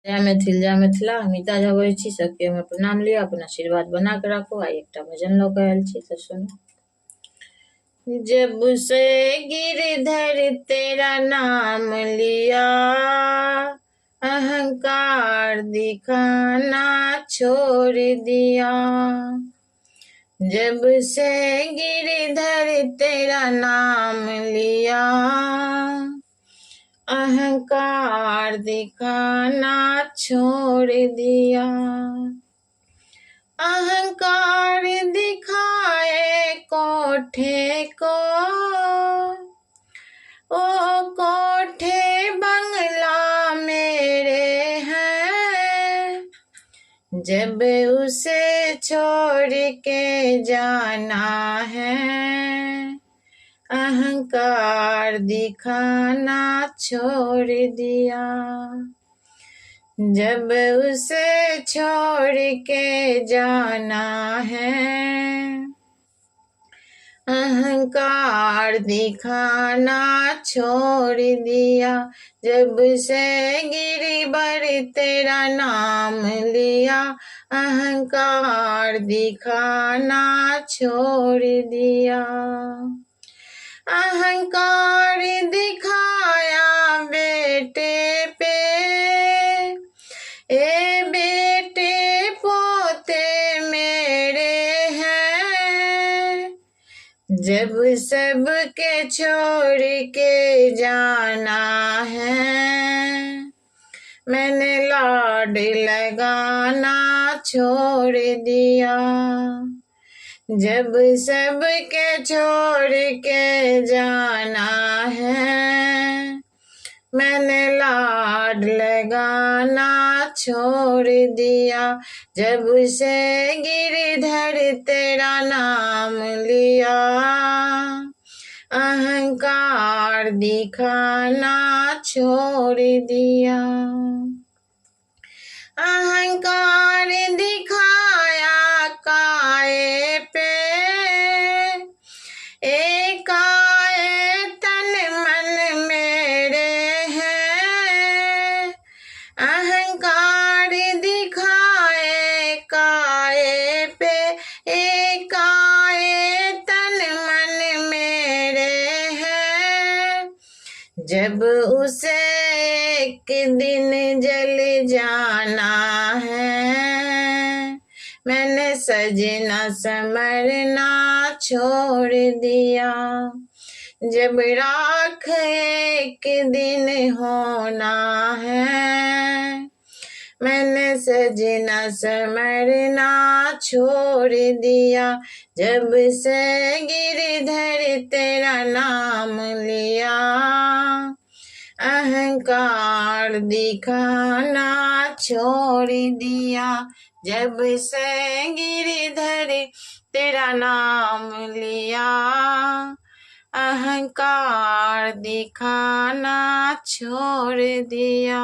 जय मैथिल जय मिथिला। अमिता झा बोलै छी, सबके हमर प्रणाम लिअ, अपन आशीर्वाद बना के राखू। आ एकटा भजन लऽ के आयल छी तऽ सुनू। जब से गिरधर तेरा नाम लिया, अहंकार दिखाना छोड़ दिया। जब से गिरधर तेरा नाम लिया, अहंकार दिखाना छोड़ दिया। अहंकार दिखाए कोठे को, ओ कोठे बंगला मेरे हैं। जब उसे छोड़ के जाना है, अहंकार दिखाना छोड़ दिया। जब उसे छोड़ के जाना है, अहंकार दिखाना छोड़ दिया। जब से गिरधर तेरा नाम लिया, अहंकार दिखाना छोड़ दिया। अहंकार दिखाया बेटे पे, ए बेटे पोते मेरे हैं। जब सबके छोड़ के जाना है, मैंने लाड लगाना छोड़ दिया। जब सबके छोड़ के जाना है, मैंने लाड लगाना छोड़ दिया। जब से गिरधर तेरा नाम लिया, अहंकार दिखाना छोड़ दिया। अहंकार दिखाया काए पे, काए तन मन मेरे हैं। अहंकार दिखाए काए पे, काए तन मन मेरे हैं। जब उसे एक दिन जल जाना है, मैंने सजना संवरना छोड़ दिया। जब राख एक दिन होना है, मैंने सजना संवरना छोड़ दिया। जब से गिरधर तेरा नाम लिया, अहंकार दिखाना छोड़ दिया। जब से गिरधर तेरा नाम लिया, अहंकार दिखाना छोड़ दिया।